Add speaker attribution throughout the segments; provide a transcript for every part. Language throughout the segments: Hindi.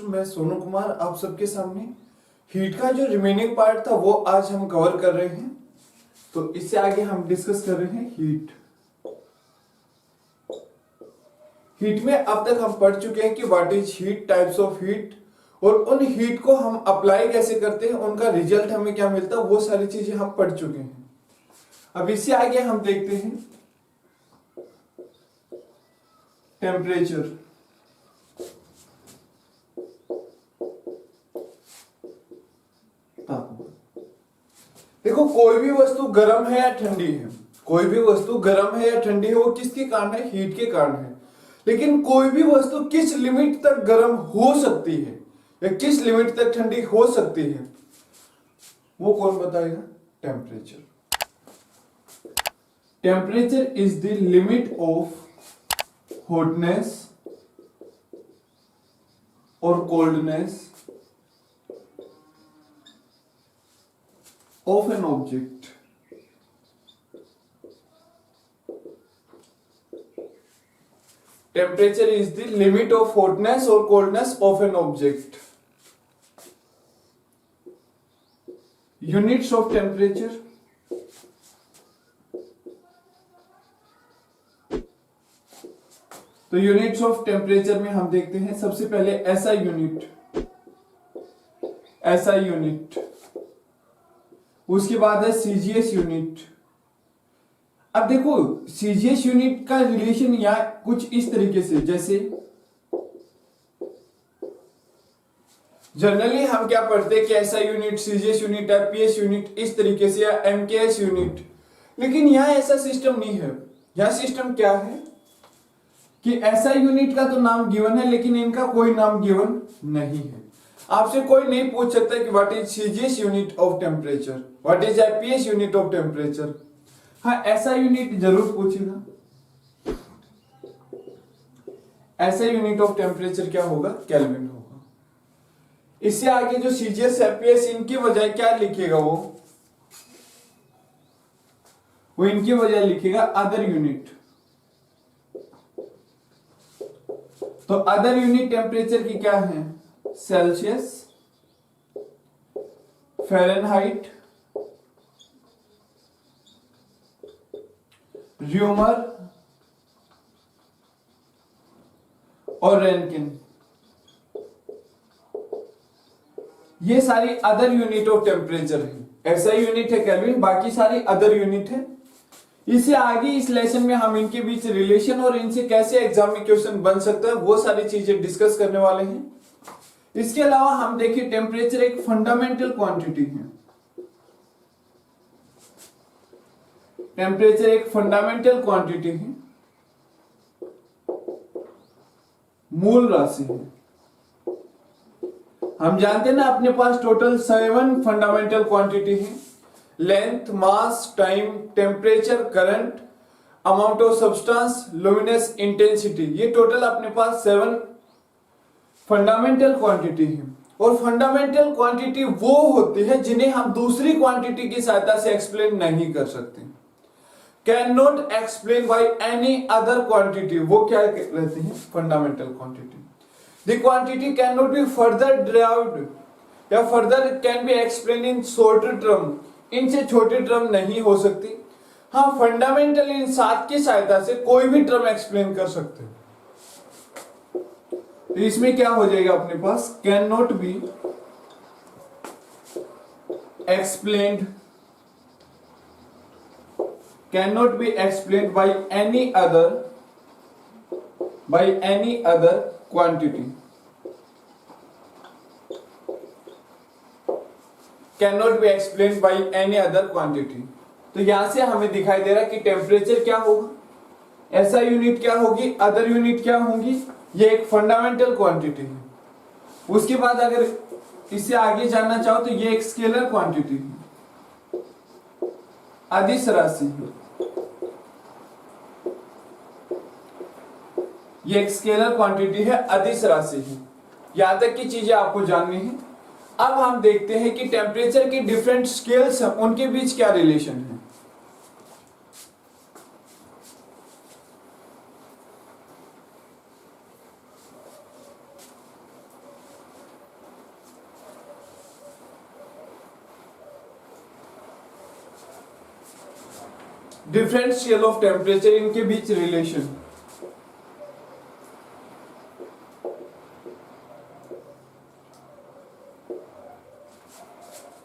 Speaker 1: मैं सोनू कुमार आप सबके सामने हीट का जो रिमेनिंग पार्ट था वो आज हम कवर कर रहे हैं। तो इससे आगे हम डिस्कस कर रहे हैं हीट। हीट में अब तक हम पढ़ चुके हैं कि what is heat, types of heat, और उन हीट को हम अप्लाई कैसे करते हैं, उनका रिजल्ट हमें क्या मिलता है, वो सारी चीजें हम पढ़ चुके हैं। अब इससे आगे हम देखते हैं टेम्परेचर। देखो, कोई भी वस्तु गर्म है या ठंडी है, कोई भी वस्तु गर्म है या ठंडी है, वो किसके कारण है? हीट के कारण है। लेकिन कोई भी वस्तु किस लिमिट तक गर्म हो सकती है या किस लिमिट तक ठंडी हो सकती है, वो कौन बताएगा? Temperature. Temperature is the limit of hotness और coldness of an object. Temperature is the limit of hotness or coldness of an object. Units of temperature. तो यूनिट्स ऑफ टेम्परेचर में हम देखते हैं सबसे पहले SI यूनिट, SI यूनिट, उसके बाद है सीजीएस यूनिट। अब देखो, सीजीएस यूनिट का रिलेशन या कुछ इस तरीके से, जैसे जनरली हम क्या पढ़ते हैं कि SI unit, CGS unit, APS unit, इस तरीके से, या एमकेएस यूनिट। लेकिन यहां ऐसा सिस्टम नहीं है। यहां सिस्टम क्या है कि एसआई यूनिट का तो नाम गिवन है, लेकिन इनका कोई नाम गिवन नहीं है। आपसे कोई नहीं पूछ सकता कि what is CGS unit of temperature, what is APS unit of temperature. हाँ, ऐसा यूनिट जरूर पूछेगा। ऐसा यूनिट ऑफ टेम्परेचर क्या होगा? केल्विन होगा। इससे आगे जो सीजीएस, एपीएस, इनकी बजाय क्या लिखेगा? वो इनकी बजाय लिखेगा अदर यूनिट। तो अदर यूनिट टेम्परेचर की क्या है? सेल्सियस, फ़ारेनहाइट, र्यूमर और रैंकिन। ये सारी अदर यूनिट ऑफ टेम्परेचर है। ऐसा यूनिट है केल्विन, बाकी सारी अदर यूनिट है। इससे आगे इस लेसन में हम इनके बीच रिलेशन और इनसे कैसे एग्जाम में क्वेश्चन बन सकता है वो सारी चीजें डिस्कस करने वाले हैं। इसके अलावा हम देखिए, टेम्परेचर एक फंडामेंटल क्वांटिटी है। टेम्परेचर एक फंडामेंटल क्वांटिटी है, मूल राशि है। हम जानते हैं ना, अपने पास टोटल 7 फंडामेंटल क्वांटिटी है। Length, mass, time, temperature, current, amount of substance, luminous intensity. ये टोटल अपने पास 7 फंडामेंटल क्वांटिटी है। और फंडामेंटल क्वांटिटी वो होती है जिन्हें हम दूसरी क्वांटिटी की सहायता से एक्सप्लेन नहीं कर सकते। Can not explain by any other quantity, वो क्या रहती है? Fundamental quantity. The quantity can not be further derived या further can be explain in shorter term, इनसे छोटी टर्म नहीं हो सकती। हाँ, फंडामेंटल इन 7 की सहायता से कोई भी टर्म एक्सप्लेन कर सकते हैं। तो इसमें क्या हो जाएगा अपने पास? Can not be explained, can not be explained by any other quantity, can not be explained by any other quantity. तो यहां से हमें दिखाई दे रहा है कि टेम्परेचर क्या होगा, ऐसा यूनिट क्या होगी, अदर यूनिट क्या होंगी। ये एक फंडामेंटल क्वांटिटी है। उसके बाद अगर इससे आगे जानना चाहो तो ये एक स्केलर क्वांटिटी है, अदिश राशि है। ये एक स्केलर क्वांटिटी है, अदिश राशि है। यहां तक की चीजें आपको जाननी है। अब हम देखते हैं कि टेम्परेचर के डिफरेंट स्केल्स हैं, उनके बीच क्या रिलेशन है। डिफरेंट स्केल ऑफ टेम्परेचर, इनके बीच रिलेशन।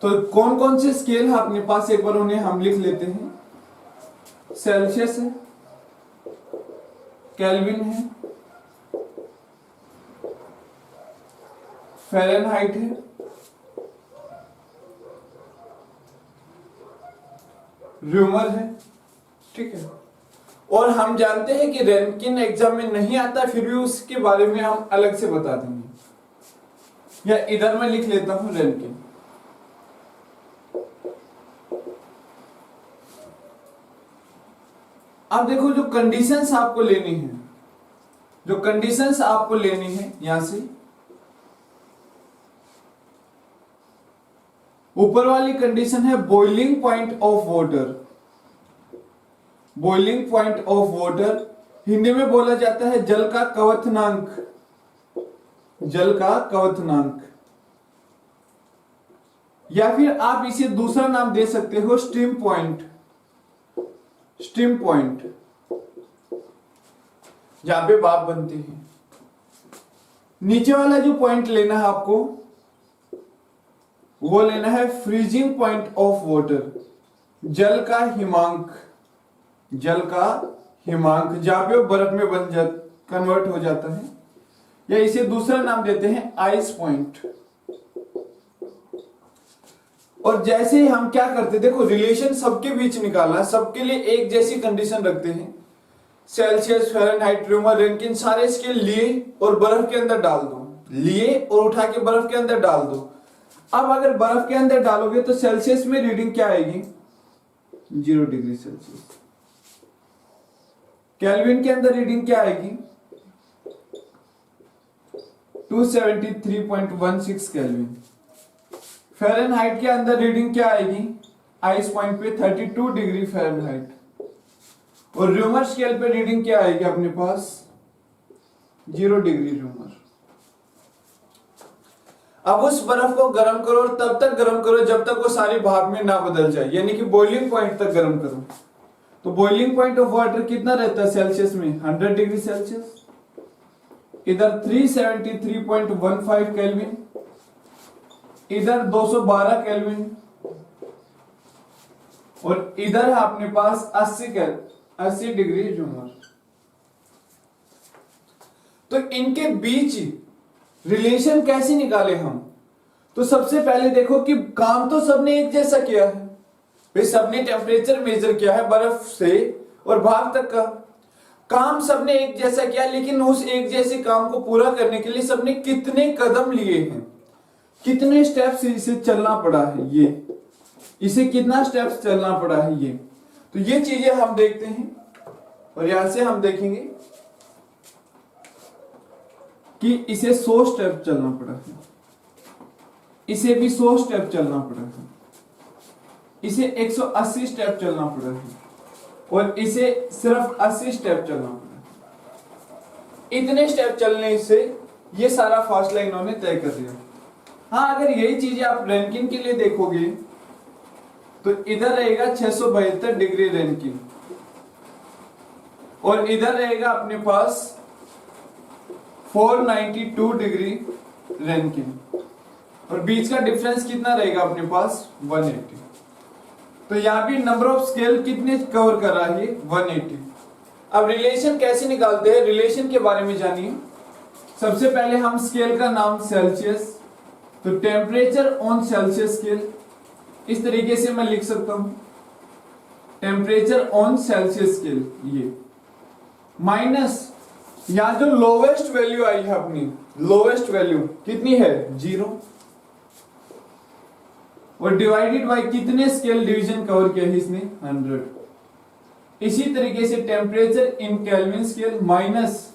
Speaker 1: तो कौन कौन से स्केल है अपने पास, एक बार उन्हें हम लिख लेते हैं। सेल्सियस है, केल्विन है, फ़ारेनहाइट है, र्यूमर है, ठीक है। और हम जानते हैं कि रैंकिन एग्जाम में नहीं आता, फिर भी उसके बारे में हम अलग से बता देंगे। या इधर मैं लिख लेता हूं रैंकिन। अब देखो जो कंडीशंस आपको लेनी है, जो कंडीशंस आपको लेनी है, यहां से ऊपर वाली कंडीशन है boiling point of water. Boiling point of water Hindi में बोला जाता है जल का क्वथनांक, जल का क्वथनांक, या फिर आप इसे दूसरा नाम दे सकते हो स्टीम पॉइंट। स्टीम पॉइंट जहां पे भाप बनती है। नीचे वाला जो पॉइंट लेना है आपको, वो लेना है फ्रीजिंग पॉइंट ऑफ वाटर, जल का हिमांक, जल का हिमांक, जहां पे वो बर्फ में कन्वर्ट हो जाता है, या इसे दूसरा नाम देते हैं आइस पॉइंट। और जैसे ही हम क्या करते, देखो रिलेशन सबके बीच निकालना, सबके लिए एक जैसी कंडीशन रखते हैं। सेल्सियस, फ़ारेनहाइट, र्यूमर, रैंकिन सारे स्केल लिए और बर्फ के अंदर डाल दो, लिए और उठा के बर्फ के अंदर डाल दो। अब अगर बर्फ के अंदर डालोगे तो सेल्सियस में रीडिंग क्या आएगी, 0 डिग्री सेल्सियस। केल्विन के अंदर रीडिंग क्या आएगी, 273.16 केल्विन। फ़ारेनहाइट के अंदर रीडिंग क्या आएगी, आइस पॉइंट पे 32 डिग्री फ़ारेनहाइट। और र्यूमर स्केल पे रीडिंग क्या आएगी अपने पास, 0 डिग्री र्यूमर। अब उस बर्फ को गर्म करो और तब तक गर्म करो जब तक वो सारी भाप में ना बदल जाए, यानी कि बॉइलिंग पॉइंट तक गर्म करो। तो बॉइलिंग पॉइंट ऑफ वाटर कितना रहता है सेल्सियस में, 100 डिग्री सेल्सियस। इधर 373.15 केल्विन, इधर 212 केल्विन, और इधर है अपने पास 80 डिग्री र्यूमर। तो इनके बीच रिलेशन कैसे निकाले हम, तो सबसे पहले देखो कि काम तो सबने एक जैसा किया है, भाई सबने टेम्परेचर मेजर किया है बर्फ से और भाप तक का काम सबने एक जैसा किया, लेकिन उस एक जैसे काम को पूरा करने के लिए सबने कितने कदम लिए हैं, कितने स्टेप्स इसे चलना पड़ा है, ये इसे कितना स्टेप्स चलना पड़ा है, ये तो ये चीजें हम देखते हैं। और यहां से हम देखेंगे कि इसे 100 स्टेप चलना पड़ा है, इसे भी 100 स्टेप चलना पड़ा है, इसे 180 स्टेप चलना पड़ा है, और इसे सिर्फ 80 स्टेप चलना पड़ा है। इतने स्टेप चलने से ये सारा फासला इन्होंने तय कर दिया। हाँ, अगर यही चीजें आप रैंकिन के लिए देखोगे तो इधर रहेगा 672 डिग्री रैंकिन, और इधर रहेगा अपने पास 492 डिग्री रैंकिन, और बीच का डिफरेंस कितना रहेगा अपने पास, 180। तो यहां भी नंबर ऑफ स्केल कितने कवर कर रहा है, 180। अब रिलेशन कैसे निकालते हैं, रिलेशन के बारे में जानिए। सबसे पहले हम स्केल का नाम सेल्सियस, तो टेम्परेचर ऑन सेल्सियस स्केल, इस तरीके से मैं लिख सकता हूं, टेम्परेचर ऑन सेल्सियस स्केल, ये माइनस यहां जो लोवेस्ट वैल्यू आई है अपनी, लोवेस्ट वैल्यू कितनी है, 0, और डिवाइडेड बाय कितने स्केल डिवीजन कवर किया है इसने, 100। इसी तरीके से temperature in kelvin scale minus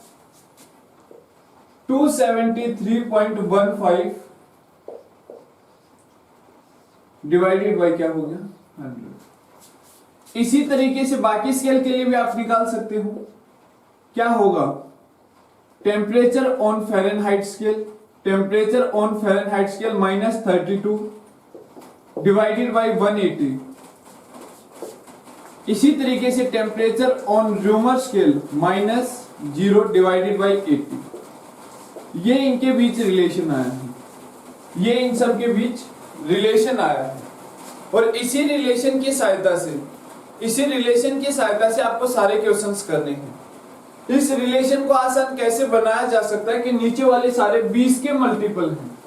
Speaker 1: 273.15 divided by क्या हो गया, 100। इसी तरीके से बाकी स्केल के लिए भी आप निकाल सकते हो, क्या होगा, temperature on Fahrenheit scale, temperature on Fahrenheit scale minus 32 divided by 180, इसी तरीके से temperature on rumour scale -0 divided by 80, ये इनके बीच रिलेशन आया है, ये इन सब के बीच रिलेशन आया है। और इसी रिलेशन की सहायता से आपको सारे क्वेश्चंस करने हैं। इस रिलेशन को आसान कैसे बनाया जा सकता है कि नीचे वाले सारे 20 के मल्टीपल हैं,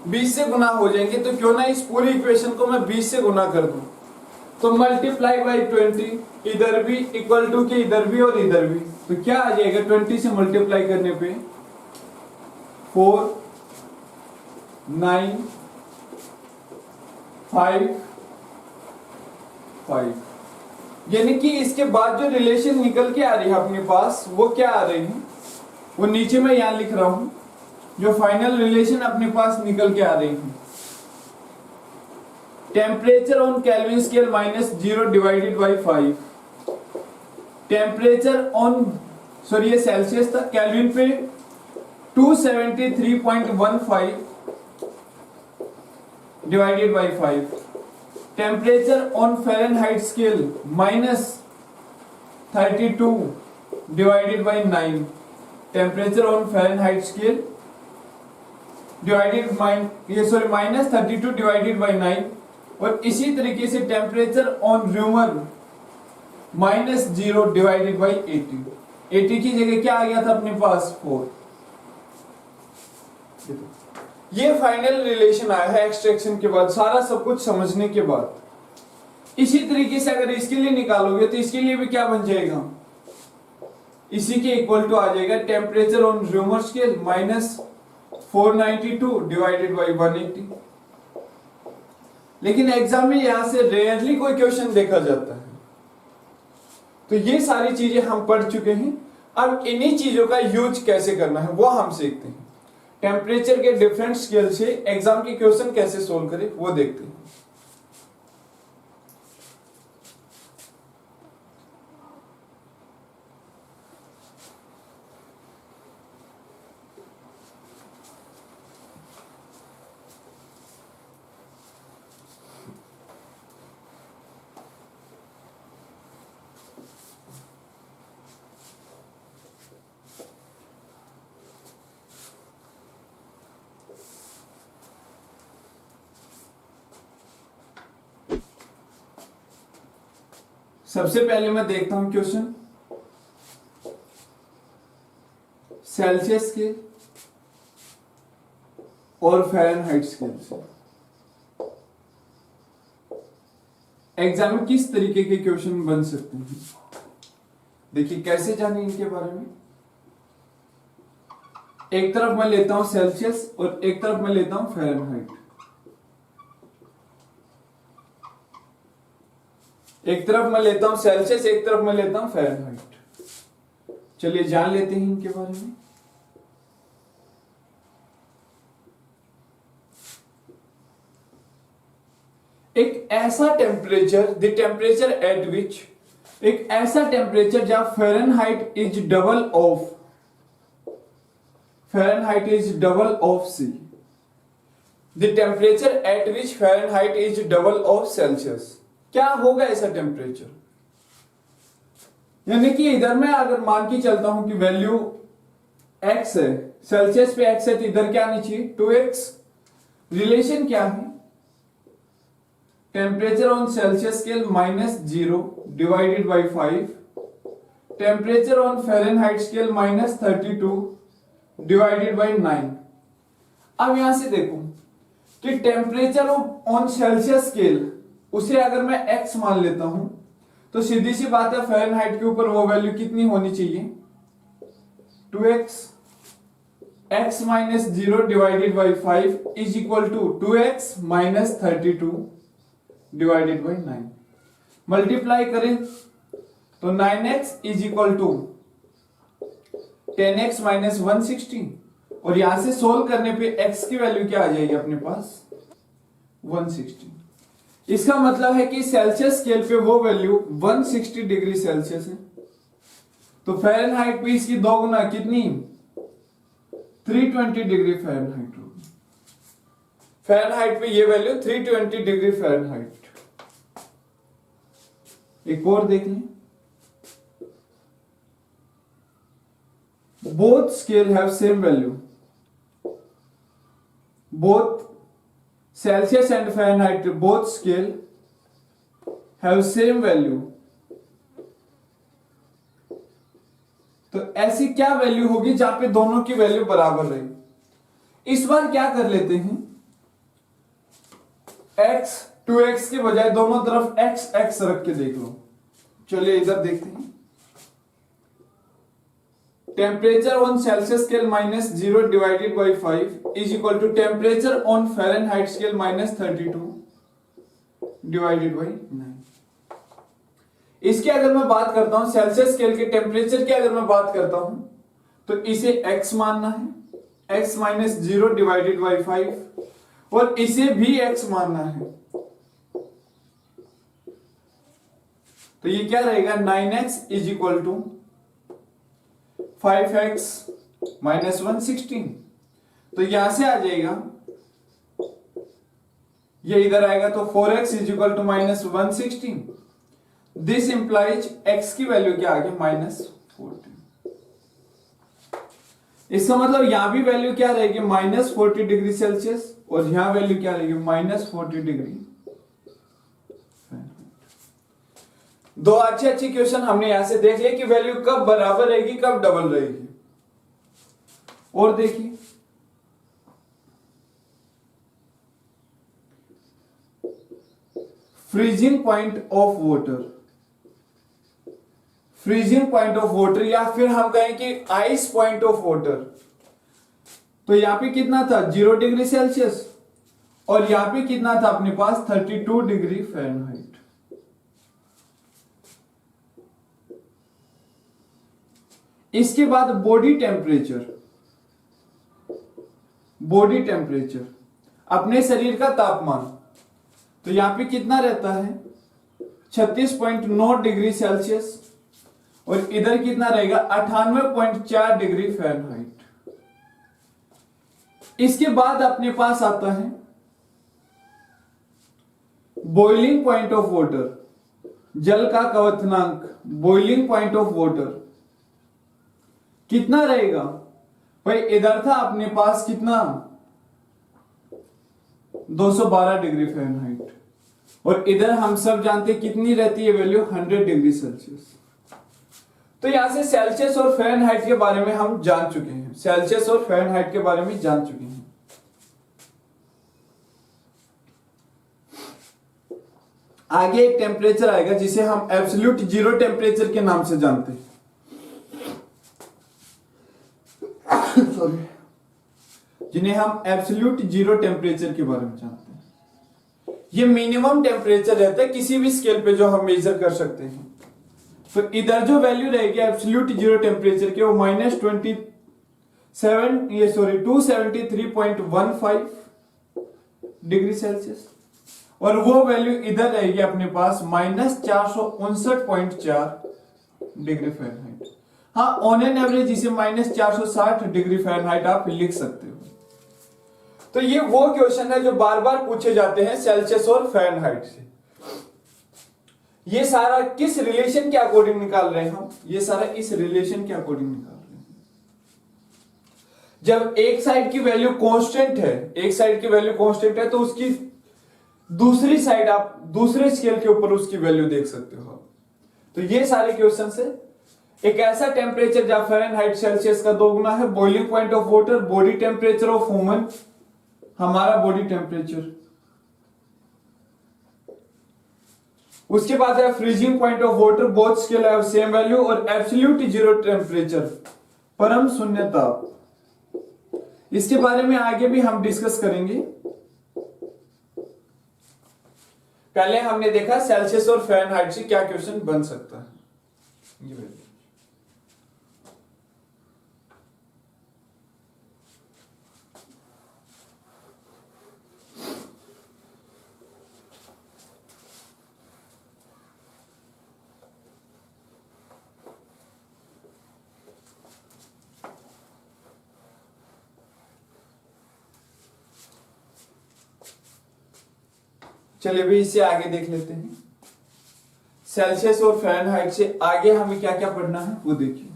Speaker 1: 20 से गुना हो जाएंगे, तो क्यों ना इस पूरी इक्वेशन को मैं 20 से गुना कर दूं। तो मल्टीप्लाई बाई 20, इधर भी इक्वल टू के इधर भी और इधर भी, तो क्या आ जाएगा 20 से मल्टीप्लाई करने पे 4 9 5 5, यानी कि इसके बाद जो रिलेशन निकल के आ रही है अपने पास वो क्या आ रही है, वो नीचे मैं यहां लिख रहा हूं, जो फाइनल रिलेशन अपने पास निकल के आ रही है। Temperature on kelvin scale -0 divided by 5, temperature on ये सेल्सियस था, केल्विन पे 273.15 divided by 5, temperature on Fahrenheit scale -32 divided by 9, temperature on Fahrenheit scale divided -32 divided by 9, और इसी तरीके से temperature on rumour -0 divided by 80 की जगह क्या आ गया था अपने पास 4। ये फाइनल रिलेशन आया है एक्सट्रैक्शन के बाद, सारा सब कुछ समझने के बाद। इसी तरीके से अगर इसके लिए निकालोगे तो इसके लिए भी क्या बन जाएगा, इसी के इक्वल टू आ जाएगा temperature on rumour scale -492 divided by 180। लेकिन एग्जाम में यहां से रेयरली कोई क्वेश्चन देखा जाता है। तो ये सारी चीजें हम पढ़ चुके हैं। अब इन्हीं चीजों का यूज कैसे करना है वो हम सीखते हैं। टेम्परेचर के डिफरेंट स्केल से एग्जाम के क्वेश्चन कैसे सोल्व करें वो देखते हैं। सबसे पहले मैं देखता हूं क्वेश्चन सेल्सियस के और फ़ारेनहाइट स्केल से। एग्जाम में किस तरीके के क्वेश्चन बन सकते हैं, देखिए कैसे जाने इनके बारे में। एक तरफ मैं लेता हूं सेल्सियस और एक तरफ मैं लेता हूं फ़ारेनहाइट। एक तरफ मैं लेता हूं सेल्सियस, एक तरफ मैं लेता हूं फ़ारेनहाइट। चलिए जान लेते हैं इनके बारे में। एक ऐसा temperature, the temperature at which, एक ऐसा टेम्परेचर जहां Fahrenheit is double of C, the temperature at which Fahrenheit is double of Celsius. क्या होगा ऐसा टेम्परेचर, यानी कि इधर मैं अगर मान के चलता हूं कि वैल्यू x है, सेल्सियस पे x है, तो इधर क्या आनी चाहिए 2x। रिलेशन क्या है, temperature on Celsius scale -0 divided by 5, temperature on Fahrenheit scale -32 divided by 9। अब यहां से देखो कि टेम्परेचर ऑन सेल्सियस स्केल उसे अगर मैं x मान लेता हूं तो सीधी सी बात है फ़ारेनहाइट के ऊपर वो वैल्यू कितनी होनी चाहिए 2x। x -0 divided by 5 is equal to 2x -32 divided by 9। Multiply करें तो 9x is equal to 10x -160, और यहां से सोल्व करने पे x की वैल्यू क्या आ जाएगी अपने पास 160। इसका मतलब है कि सेल्सियस स्केल पे वो वैल्यू 160 डिग्री सेल्सियस है, तो फ़ारेनहाइट पे इसकी दो गुना कितनी 320 डिग्री फ़ारेनहाइट होगी। फ़ारेनहाइट पे ये वैल्यू 320 डिग्री फ़ारेनहाइट। एक और देख लें, both scale have same value, both Celsius and Fahrenheit both scale have same value. तो ऐसी क्या वैल्यू होगी जहां पे दोनों की वैल्यू बराबर रही। इस बार क्या कर लेते हैं, x 2x के बजाय दोनों तरफ x x रख के देख लो। चलिए इधर देखते हैं, temperature on Celsius scale -0 divided by 5 is equal to temperature on Fahrenheit scale -32 divided by 9। इसकी अगर मैं बात करता हूं, सेल्सियस स्केल के टेम्परेचर की अगर मैं बात करता हूं, तो इसे x मानना है, x -0 डिवाइडेड बाई 5, और इसे भी x मानना है। तो ये क्या रहेगा, 9x is equal to 5x -116। तो यहां से आ जाएगा, ये इधर आएगा तो 4x is equal to -116। This implies x की वैल्यू क्या आ गई, -14। इसका मतलब यहां भी वैल्यू क्या रहेगी, -40 डिग्री सेल्सियस, और यहां वैल्यू क्या रहेगी, -40 डिग्री। दो अच्छे क्वेश्चन हमने यहां से देख लिया कि वैल्यू कब बराबर रहेगी, कब डबल रहेगी। और देखिए, freezing point of water, freezing point of water, या फिर हम कहें कि आइस पॉइंट ऑफ वाटर। तो यहां पे कितना था, 0 डिग्री सेल्सियस, और यहां पे कितना था अपने पास, 32 डिग्री फ़ारेनहाइट। इसके बाद बॉडी टेम्परेचर, बॉडी टेम्परेचर अपने शरीर का तापमान, तो यहां पे कितना रहता है, 36.9 डिग्री सेल्सियस, और इधर कितना रहेगा, 98.4 डिग्री फ़ारेनहाइट। इसके बाद अपने पास आता है बॉइलिंग पॉइंट ऑफ वाटर, जल का क्वथनांक, बॉइलिंग पॉइंट ऑफ वाटर कितना रहेगा भाई, इधर था अपने पास कितना, 212 डिग्री फ़ारेनहाइट, और इधर हम सब जानते कितनी रहती है वैल्यू, 100 डिग्री सेल्सियस। तो यहां से सेल्सियस और फ़ारेनहाइट के बारे में हम जान चुके हैं, सेल्सियस और फ़ारेनहाइट के बारे में जान चुके हैं। आगे एक टेम्परेचर आएगा जिसे हम एब्सोल्यूट जीरो टेम्परेचर के नाम से जानते हैं। सॉरी, जिन्हें हम एब्सोल्यूट जीरो टेम्परेचर के बारे में जानते हैं। ये मिनिमम टेम्परेचर रहता है किसी भी स्केल पे जो हम मेजर कर सकते हैं। तो इधर जो वैल्यू रहेगी एब्सोल्यूट जीरो टेम्परेचर के, वो -273.15 डिग्री सेल्सियस, और वो वैल्यू इधर रहेगी अपने पास -459.4 डिग्री फ़ारेनहाइट। हाँ, ऑन एन एवरेज इसे -460 डिग्री फ़ारेनहाइट आप लिख सकते हो। तो ये वो क्वेश्चन है जो बार बार पूछे जाते हैं सेल्सियस और फ़ारेनहाइट से। ये सारा किस रिलेशन के अकॉर्डिंग निकाल रहे हैं हम, ये सारा इस रिलेशन के अकॉर्डिंग निकाल रहे हैं। जब एक साइड की वैल्यू कांस्टेंट है, एक साइड की वैल्यू कांस्टेंट है, तो उसकी दूसरी साइड आप दूसरे स्केल के ऊपर उसकी वैल्यू देख सकते हो। तो ये सारे क्वेश्चन से एक ऐसा टेम्परेचर जहां फ़ारेनहाइट सेल्सियस का दोगुना है, boiling point of water, body temperature of human, हमारा बॉडी टेम्परेचर, उसके बाद है freezing point of water, both scale have same value, और एब्सोल्यूट जीरो टेम्परेचर, परम शून्य ताप। इसके बारे में आगे भी हम डिस्कस करेंगे। पहले हमने देखा सेल्सियस और फ़ारेनहाइट से क्या क्वेश्चन बन सकता है। चलिए भी इसे आगे देख लेते हैं। सेल्सियस और फ़ारेनहाइट से आगे हमें क्या क्या पढ़ना है वो देखिए।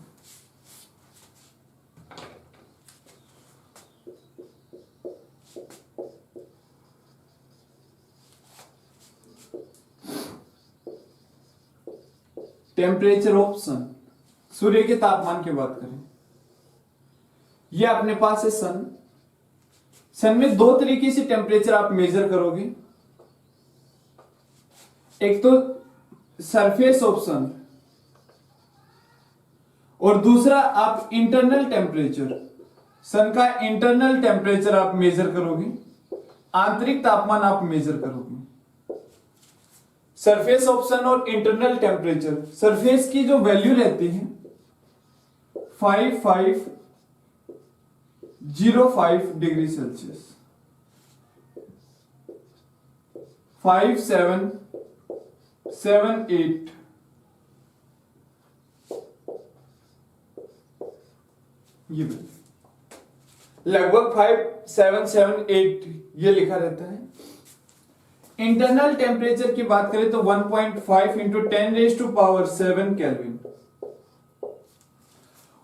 Speaker 1: टेम्परेचर ऑफ सन, सूर्य के तापमान की बात करें, ये अपने पास है सन। सन में दो तरीके से टेम्परेचर आप मेजर करोगे, एक तो सरफेस ऑफ सन और दूसरा आप इंटरनल टेम्परेचर, सन का इंटरनल टेम्परेचर आप मेजर करोगे, आंतरिक तापमान आप मेजर करोगे। सरफेस ऑफ सन और इंटरनल टेम्परेचर, सरफेस की जो वैल्यू रहती है 5505 डिग्री सेल्सियस, 5778, ये लगभग 5778 ये लिखा रहता है। इंटरनल टेम्परेचर की बात करें तो 1.5 इंटू 10⁻⁷ केल्विन।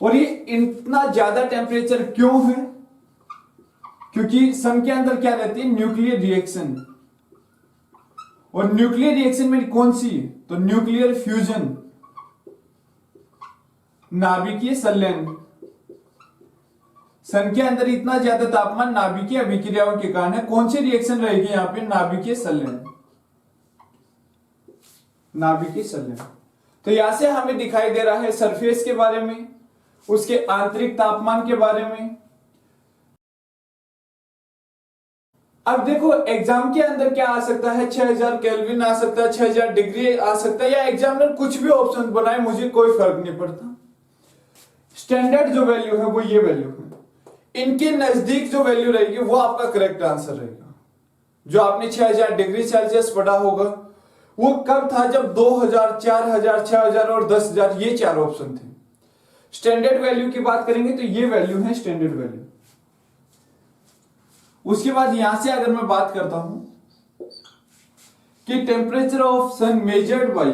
Speaker 1: और ये इतना ज्यादा टेम्परेचर क्यों है? क्योंकि सन के अंदर क्या रहती है? Nuclear reaction. और न्यूक्लियर रिएक्शन में कौन सी? तो न्यूक्लियर फ्यूजन, नाभिकीय संलयन। सन के अंदर इतना ज्यादा तापमान नाभिकीय अभिक्रियाओं के कारण है। कौन सी रिएक्शन रहेगी यहां पे? नाभिकीय संलयन, नाभिकीय संलयन। तो यहां से हमें दिखाई दे रहा है सरफेस के बारे में, उसके आंतरिक तापमान के बारे में। अब देखो एग्जाम के अंदर क्या आ सकता है? 6000 केल्विन आ सकता है, 6000 डिग्री आ सकता है, या एग्जामिनर कुछ भी ऑप्शन बनाए, मुझे कोई फर्क नहीं पड़ता। स्टैंडर्ड जो वैल्यू है वो ये वैल्यू है। इनके नजदीक जो वैल्यू रहेगी वो आपका करेक्ट आंसर रहेगा। जो आपने 6000 डिग्री सेल्सियस पढ़ा होगा वो कब था? जब 2000, 4000, 6000 और 10000 ये चार ऑप्शन थे। स्टैंडर्ड वैल्यू की बात करेंगे तो ये वैल्यू है स्टैंडर्ड वैल्यू। उसके बाद यहां से अगर मैं बात करता हूं कि temperature of sun measured by,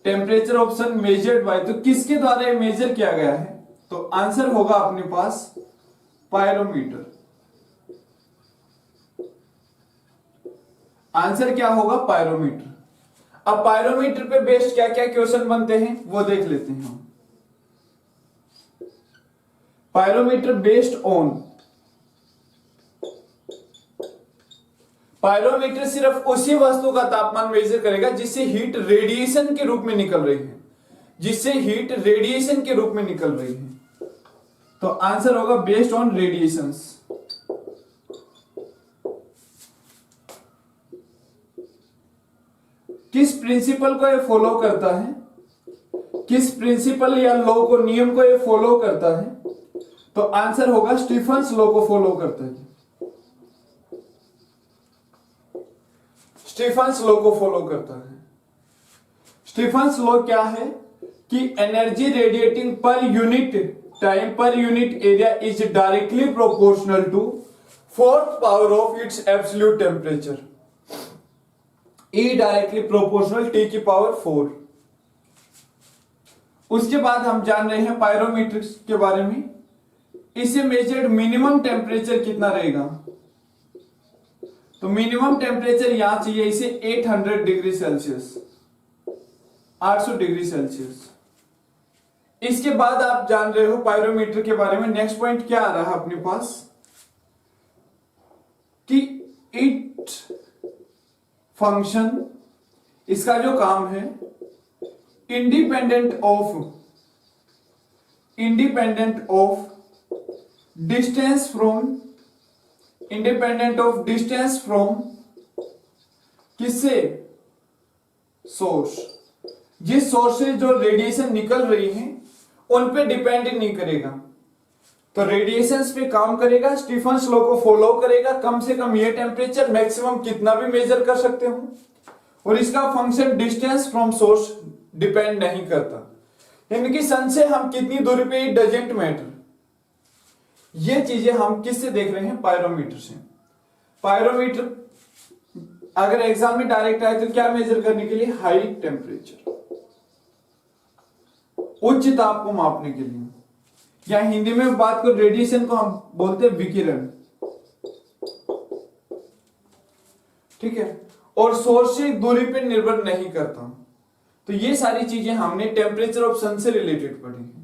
Speaker 1: temperature of sun measured by, तो किसके द्वारा ये मेजर किया गया है? तो आंसर होगा अपने पास पायरोमीटर। आंसर क्या होगा? पायरोमीटर। अब पायरोमीटर पे बेस्ड क्या क्या क्वेश्चन बनते हैं वो देख लेते हैं हम। पायरोमीटर बेस्ड ऑन, पायरोमीटर सिर्फ उसी वस्तु का तापमान मेजर करेगा जिससे हीट रेडिएशन के रूप में निकल रही है, जिससे हीट रेडिएशन के रूप में निकल रही है। तो आंसर होगा बेस्ड ऑन रेडिएशंस। किस प्रिंसिपल को ये फॉलो करता है? किस प्रिंसिपल या लॉ को, नियम को ये फॉलो करता है? तो आंसर होगा स्टीफन्स लॉ को फॉलो करता है। स्टीफन्स लॉ को फॉलो करता है। स्टीफन्स लॉ क्या है कि energy radiating per unit time per unit area is directly proportional to 4th power of its absolute temperature. E directly proportional T की पावर 4। उसके बाद हम जान रहे हैं पायरोमीटर के बारे में। इसे मेजर्ड मिनिमम टेम्परेचर कितना रहेगा? तो मिनिमम टेम्परेचर यहां चाहिए इसे 800 डिग्री सेल्सियस, 800 डिग्री सेल्सियस। इसके बाद आप जान रहे हो पायरोमीटर के बारे में। नेक्स्ट पॉइंट क्या आ रहा है अपने पास कि इट फंक्शन, इसका जो काम है independent of distance from, independent of distance from किससे? सोर्स। जिस सोर्स से जो रेडिएशन निकल रही है उन पे डिपेंड नहीं करेगा। तो रेडिएशंस पे काम करेगा, स्टीफन्स लॉ को फॉलो करेगा। कम से कम ये टेम्परेचर मैक्सिमम कितना भी मेजर कर सकते हो। और इसका function distance from source depend नहीं करता, यानी कि सन से हम कितनी दूरी पे, इट डजंट मैटर। ये चीजें हम किससे देख रहे हैं? पायरोमीटर से। पायरोमीटर अगर एग्जाम में डायरेक्ट आए तो क्या मेजर करने के लिए? हाई टेम्परेचर, उच्च ताप को मापने के लिए, या हिंदी में बात को रेडिएशन को हम बोलते हैं विकिरण, ठीक है। और सोर्स से दूरी पर निर्भर नहीं करता। तो ये सारी चीजें हमने टेम्परेचर ऑफ सन से रिलेटेड पढ़ी है।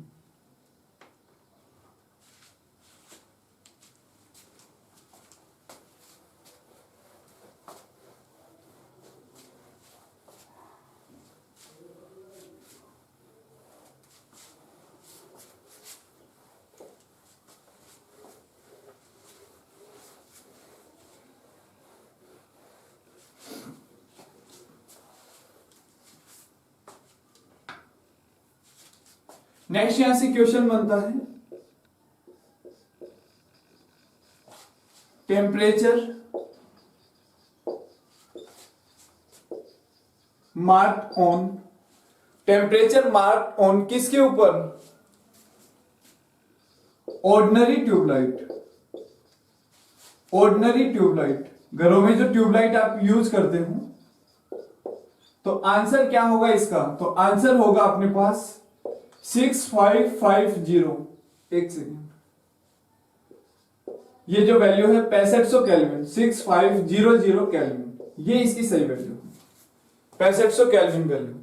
Speaker 1: नेक्स्ट यहां से क्वेश्चन बनता है, temperature marked on, temperature marked on किसके ऊपर? ऑर्डिनरी ट्यूबलाइट, ऑर्डिनरी ट्यूबलाइट, घरों में जो ट्यूबलाइट आप यूज करते हो। तो आंसर क्या होगा इसका? तो आंसर होगा अपने पास 6550। एक सेकेंड, ये जो वैल्यू है 6500 केल्विन, 6500 केल्विन, ये इसकी सही वैल्यू है, 6500 केल्विन वैल्यू।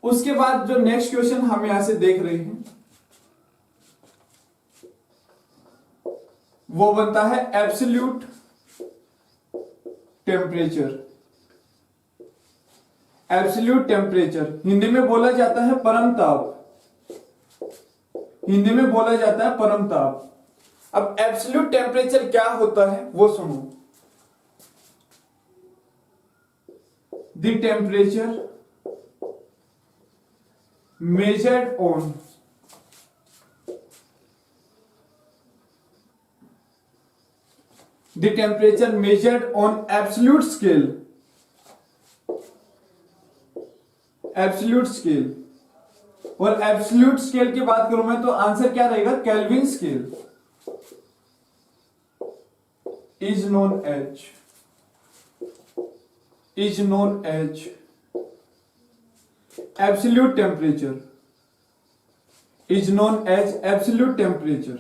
Speaker 1: उसके बाद जो नेक्स्ट क्वेश्चन हम यहां से देख रहे हैं वो बनता है absolute temperature. Absolute temperature Hindi में बोला जाता है परम ताप, हिंदी में बोला जाता है परम ताप। अब एब्सोल्यूट टेम्परेचर क्या होता है वो सुनो। The temperature measured on the temperature measured on absolute scale, absolute scale. और एब्सोल्यूट स्केल की बात करूं मैं तो आंसर क्या रहेगा? Kelvin scale is known as absolute temperature, is known as absolute temperature.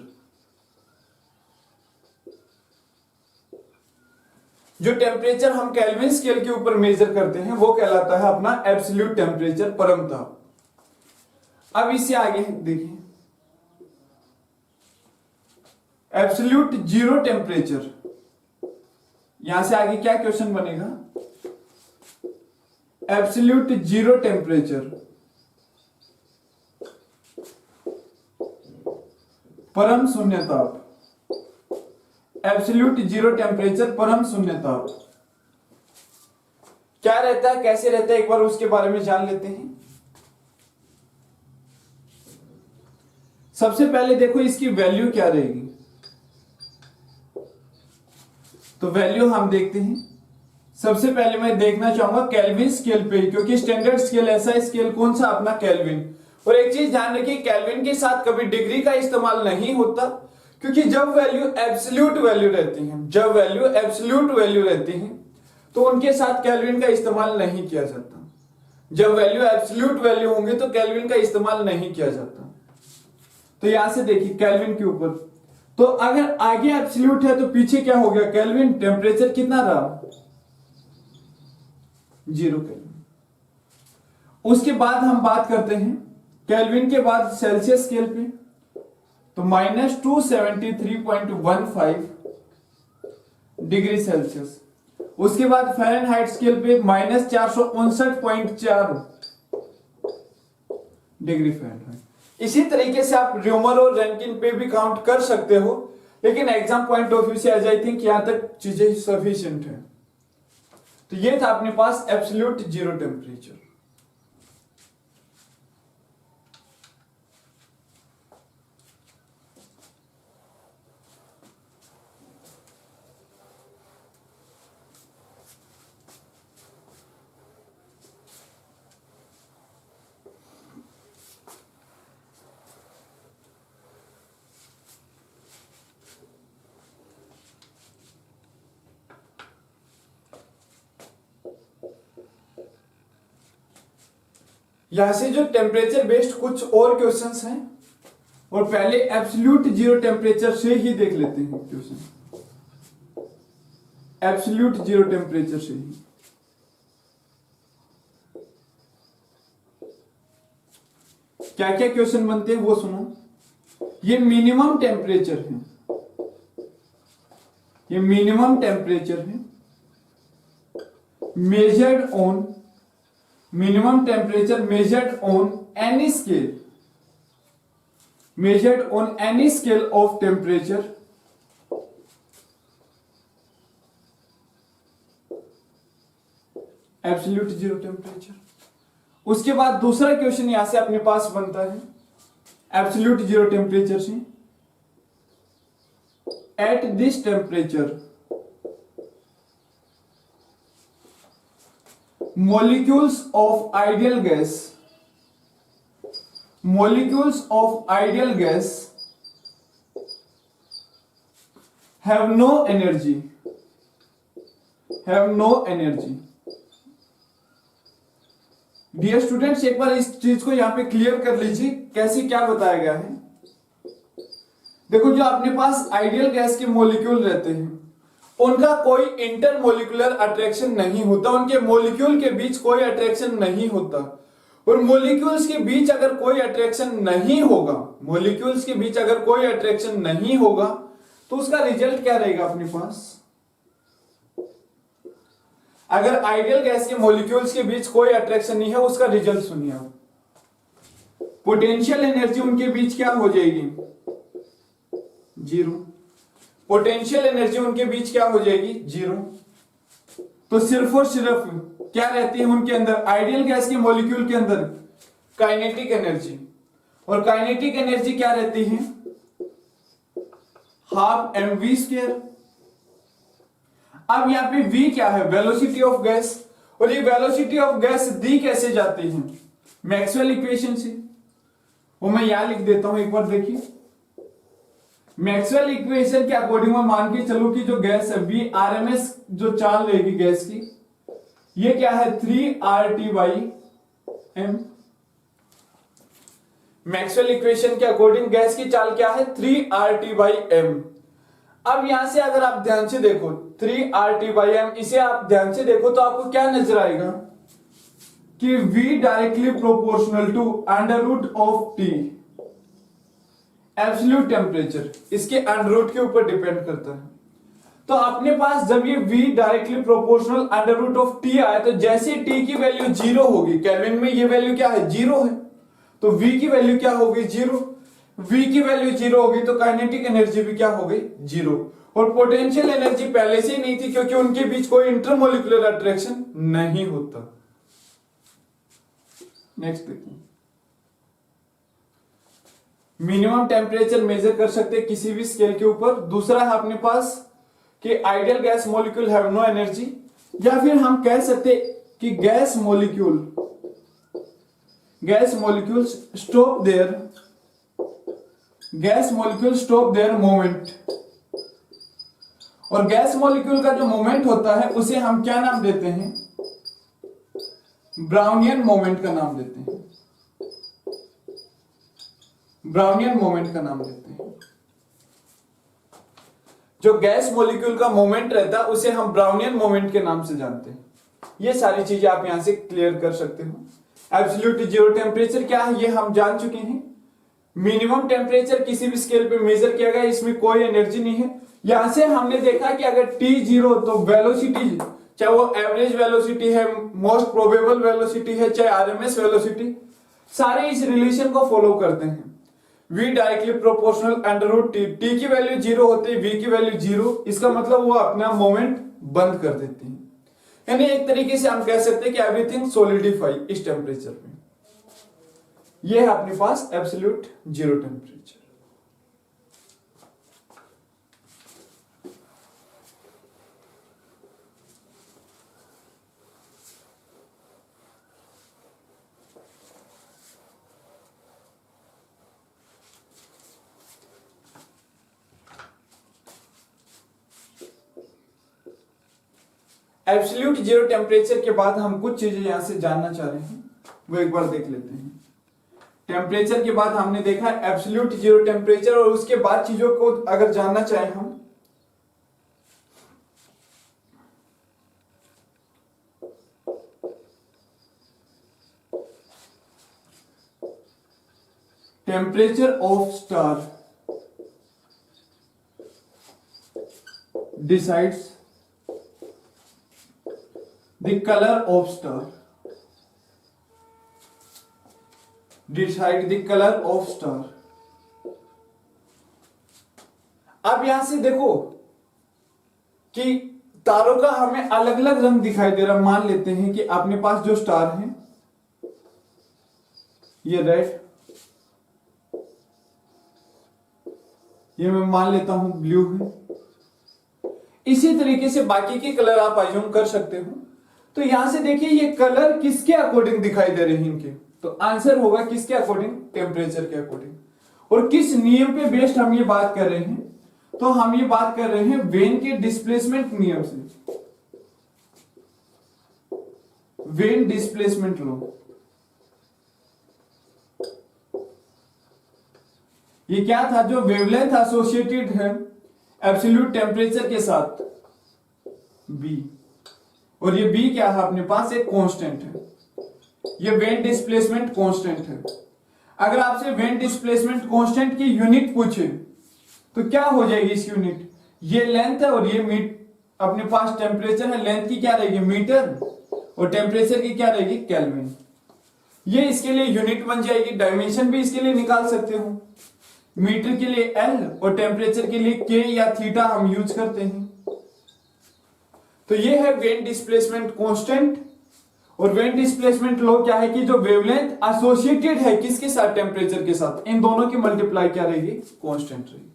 Speaker 1: जो टेम्परेचर हम केल्विन स्केल के ऊपर मेजर करते हैं वो कहलाता है अपना एब्सोल्यूट टेम्परेचर, परम ताप। अब इससे आगे देखिए, एब्सोल्यूट जीरो टेम्परेचर। यहां से आगे क्या क्वेश्चन बनेगा? एब्सोल्यूट जीरो टेम्परेचर, परम शून्य ताप, एब्सोल्यूट जीरो टेम्परेचर, परम शून्य ताप। क्या रहता है, कैसे रहता है, एक बार उसके बारे में जान लेते हैं। सबसे पहले देखो इसकी वैल्यू क्या रहेगी। तो वैल्यू हम देखते हैं। सबसे पहले मैं देखना चाहूंगा केल्विन स्केल पे, क्योंकि स्टैंडर्ड स्केल ऐसा स्केल कौन सा? अपना केल्विन। और एक चीज ध्यान रखिए, केल्विन के साथ कभी डिग्री का इस्तेमाल नहीं होता, क्योंकि जब वैल्यू एब्सोल्यूट वैल्यू रहती है, जब वैल्यू एब्सोल्यूट वैल्यू रहती है तो उनके साथ केल्विन का इस्तेमाल नहीं किया जाता। जब वैल्यू एब्सोल्यूट वैल्यू होंगे तो केल्विन का इस्तेमाल नहीं किया जाता। तो यहां से देखिए केल्विन के ऊपर, तो अगर आगे एब्सोल्यूट है तो पीछे क्या हो गया? केल्विन। टेम्परेचर कितना रहा? 0 केल्विन। उसके बाद हम बात करते हैं केल्विन के बाद सेल्सियस स्केल पे, तो -273.15 डिग्री सेल्सियस। उसके बाद फ़ारेनहाइट स्केल पे -459.4 डिग्री फ़ारेनहाइट। इसी तरीके से आप र्यूमर और रैंकिन पे भी काउंट कर सकते हो, लेकिन एग्जाम पॉइंट ऑफ व्यू से एज आई थिंक यहां तक चीजें सफिशिएंट है। तो ये था अपने पास एब्सोल्यूट जीरो टेम्परेचर। यहां से जो टेम्परेचर बेस्ड कुछ और क्वेश्चंस हैं, और पहले एब्सोल्यूट जीरो टेम्परेचर से ही देख लेते हैं क्वेश्चन। एब्सोल्यूट जीरो टेम्परेचर से ही क्या क्या क्वेश्चन बनते हैं वो सुनो। ये मिनिमम टेम्परेचर है, ये मिनिमम टेम्परेचर है measured on, minimum temperature measured on any scale, measured on any scale of temperature absolute zero temperature। उसके बाद दूसरा क्वेश्चन यहां से अपने पास बनता है एब्सोल्यूट जीरो टेम्परेचर से। At this temperature molecules of ideal gas, molecules of ideal gas have no energy, have no energy। Dear students, एक बार इस चीज को यहां पे क्लियर कर लीजिए कैसे क्या बताया गया है। देखो, जो अपने पास आइडियल गैस के मॉलिक्यूल रहते हैं उनका कोई इंटरमोलिकुलर अट्रैक्शन नहीं होता, उनके मॉलिक्यूल के बीच कोई अट्रैक्शन नहीं होता। और मॉलिक्यूल्स के बीच अगर कोई अट्रैक्शन नहीं होगा, मॉलिक्यूल्स के बीच अगर कोई अट्रैक्शन नहीं होगा तो उसका रिजल्ट क्या रहेगा अपने पास। अगर आइडियल गैस के मॉलिक्यूल्स के बीच कोई अट्रैक्शन नहीं है, उसका रिजल्ट सुनिए आप। पोटेंशियल एनर्जी उनके बीच क्या हो जाएगी, जीरो। पोटेंशियल एनर्जी उनके बीच क्या हो जाएगी, जीरो। तो सिर्फ और सिर्फ क्या रहती है उनके अंदर, आइडियल गैस के मॉलिक्यूल के अंदर काइनेटिक एनर्जी, और काइनेटिक एनर्जी क्या रहती है, हाफ mv²। अब यहां पे v क्या है, वेलोसिटी ऑफ गैस, और ये वेलोसिटी ऑफ गैस दी कैसे जाती है, मैक्सवेल इक्वेशन से। वो मैं यहां लिख देता हूं, एक बार देखिए। मैक्सवेल इक्वेशन के अकॉर्डिंग मैं मान के चलूं कि जो गैस है वी आरएमएस जो चाल रहेगी गैस की, ये क्या है 3RT/m। मैक्सवेल इक्वेशन के अकॉर्डिंग गैस की चाल क्या है 3RT/m। अब यहां से अगर आप ध्यान से देखो 3RT/m, इसे आप ध्यान से देखो तो आपको क्या नजर आएगा कि v directly proportional to √t absolute temperature, इसके अंडर के ऊपर डिपेंड करता है। तो अपने पास जब ये v डायरेक्टली प्रोपोर्शनल √t आए, तो जैसे t की वैल्यू जीरो होगी, केल्विन में ये वैल्यू क्या है, जीरो है, तो v की वैल्यू क्या होगी, जीरो। v की वैल्यू जीरो होगी तो काइनेटिक एनर्जी भी क्या हो गई, जीरो। और पोटेंशियल एनर्जी पहले से ही नहीं थी क्योंकि उनके बीच कोई इंटरमोलिकुलर अट्रैक्शन नहीं होता। नेक्स्ट देखिए, मिनिमम टेम्परेचर मेजर कर सकते हैं किसी भी स्केल के ऊपर। दूसरा है अपने पास कि ideal gas molecule have no energy, या फिर हम कह सकते कि gas molecules stop their moment. और गैस मॉलिक्यूल का जो मोमेंट होता है उसे हम क्या नाम देते हैं, ब्राउनियन मोमेंट का नाम देते हैं, ब्राउनियन मोमेंट का नाम देते हैं। जो गैस मॉलिक्यूल का मोमेंट रहता है उसे हम ब्राउनियन मोमेंट के नाम से जानते हैं। ये सारी चीजें आप यहां से क्लियर कर सकते हो। एब्सोल्यूट जीरो टेम्परेचर क्या है ये हम जान चुके हैं। मिनिमम टेम्परेचर किसी भी स्केल पे मेजर किया गया, इसमें कोई एनर्जी नहीं है। यहां से हमने देखा कि अगर t जीरो तो वेलोसिटी, चाहे वो एवरेज वेलोसिटी है, मोस्ट प्रोबेबल वेलोसिटी है, चाहे आरएमएस वेलोसिटी, सारे इस रिलेशन को फॉलो करते हैं। v directly proportional √t, t की वैल्यू जीरो होती है, v की वैल्यू जीरो, इसका मतलब वो अपना मोमेंट बंद कर देती है। यानी एक तरीके से हम कह सकते हैं कि एवरीथिंग सॉलिडिफाई इस टेम्परेचर पे। ये है अपने पास absolute zero temperature. Absolute zero temperature के बाद हम कुछ चीजें यहां से जानना चाह रहे हैं। वो एक बार देख लेते हैं। टेम्परेचर के बाद हमने देखा एब्सोल्यूट जीरो टेम्परेचर, और उसके बाद चीजों को अगर जानना चाहें हम, temperature of star decides the color of star, decide the color of star। अब यहां से देखो कि तारों का हमें अलग अलग रंग दिखाई दे रहा। मान लेते हैं कि अपने पास जो स्टार है ये रेड, ये मैं मान लेता हूं ब्लू है। इसी तरीके से बाकी के कलर आप अज्यूम कर सकते हो। तो यहां से देखिए ये कलर किसके अकॉर्डिंग दिखाई दे रहे हैं इनके, तो आंसर होगा किसके अकॉर्डिंग, टेम्परेचर के अकॉर्डिंग। और किस नियम पे बेस्ड हम ये बात कर रहे हैं, तो हम ये बात कर रहे हैं वेन के डिस्प्लेसमेंट नियम से, वेन डिस्प्लेसमेंट लॉ। ये क्या था, जो वेवलेंथ एसोसिएटेड है एब्सोल्यूट टेम्परेचर के साथ B, और ये B क्या है अपने पास, एक कांस्टेंट है, ये वेन डिस्प्लेसमेंट कांस्टेंट है। अगर आपसे वेन डिस्प्लेसमेंट कांस्टेंट की यूनिट पूछे तो क्या हो जाएगी इस यूनिट, ये लेंथ है और ये अपने पास टेम्परेचर है, लेंथ की क्या रहेगी मीटर और टेम्परेचर की क्या रहेगी केल्विन। ये इसके लिए यूनिट बन जाएगी। डायमेंशन भी इसके लिए निकाल सकते हो, मीटर के लिए L और टेम्परेचर के लिए K या थीटा हम यूज करते हैं। तो ये है वेन डिस्प्लेसमेंट कांस्टेंट। और वेन डिस्प्लेसमेंट लॉ क्या है कि जो वेवलेंथ एसोसिएटेड है किसके साथ, टेम्परेचर के साथ, इन दोनों की मल्टीप्लाई क्या रहेगी, कांस्टेंट रहेगी।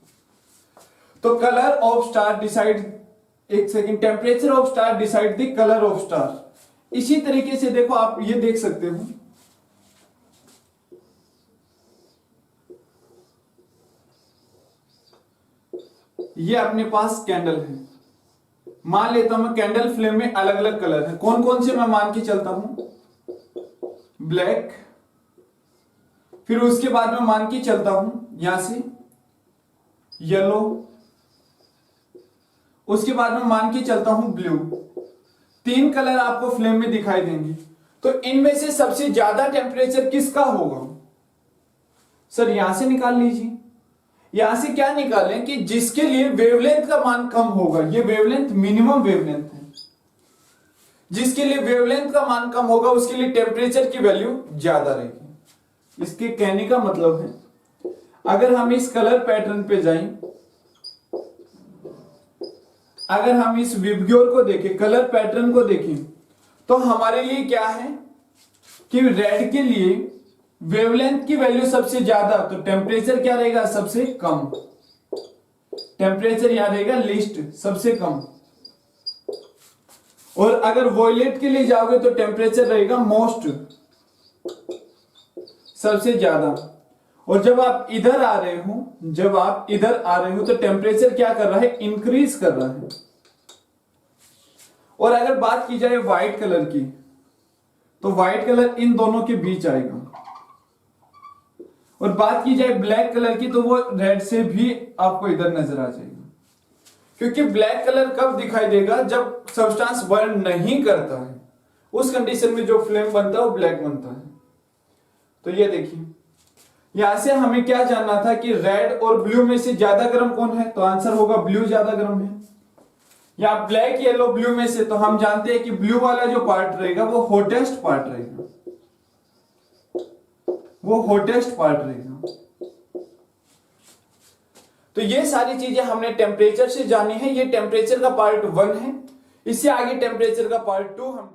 Speaker 1: तो कलर ऑफ स्टार डिसाइड, एक second, temperature of star decide the colour of star. इसी तरीके से देखो आप ये देख सकते हो, ये अपने पास कैंडल है। मान लेता हूं मैं कैंडल फ्लेम में अलग अलग कलर है, कौन कौन से मैं मान के चलता हूं, ब्लैक, फिर उसके बाद मैं मान के चलता हूं यहां से येलो, उसके बाद मैं मान के चलता हूं ब्लू। 3 कलर आपको फ्लेम में दिखाई देंगे। तो इनमें से सबसे ज्यादा टेम्परेचर किसका होगा, सर यहां से निकाल लीजिए। यहां से क्या निकालें कि जिसके लिए वेवलेंथ का मान कम होगा, ये वेवलेंथ मिनिमम वेवलेंथ है, जिसके लिए वेवलेंथ का मान कम होगा उसके लिए टेम्परेचर की वैल्यू ज्यादा रहेगी। इसके कहने का मतलब है अगर हम इस कलर पैटर्न पे जाएं, अगर हम इस विबग्योर को देखें, कलर पैटर्न को देखें, तो हमारे लिए क्या है कि रेड के लिए वेवलेंथ की वैल्यू सबसे ज्यादा, तो टेम्परेचर क्या रहेगा, सबसे कम। टेम्परेचर यहां रहेगा लीस्ट, सबसे कम। और अगर वॉयलेट के लिए जाओगे तो टेम्परेचर रहेगा मोस्ट, सबसे ज्यादा। और जब आप इधर आ रहे हो, जब आप इधर आ रहे हो तो टेम्परेचर क्या कर रहा है, इंक्रीज कर रहा है। और अगर बात की जाए व्हाइट कलर की, तो व्हाइट कलर इन दोनों के बीच आएगा। और बात की जाए ब्लैक कलर की, तो वो रेड से भी आपको इधर नजर आ जाएगा। क्योंकि ब्लैक कलर कब दिखाई देगा, जब सब्सटेंस बर्न नहीं करता है, उस कंडीशन में जो फ्लेम बनता है वो ब्लैक बनता है। तो ये देखिए, यहां से हमें क्या जानना था कि रेड और ब्लू में से ज्यादा गर्म कौन है, तो आंसर होगा ब्लू ज्यादा गर्म है। या ब्लैक येलो ब्लू में से, तो हम जानते हैं कि ब्लू वाला जो पार्ट रहेगा वो हॉटेस्ट पार्ट रहेगा, वो हॉटेस्ट पार्ट रहेगा। तो ये सारी चीजें हमने टेम्परेचर से जानी है। ये टेम्परेचर का पार्ट 1 है। इससे आगे टेम्परेचर का पार्ट 2 हम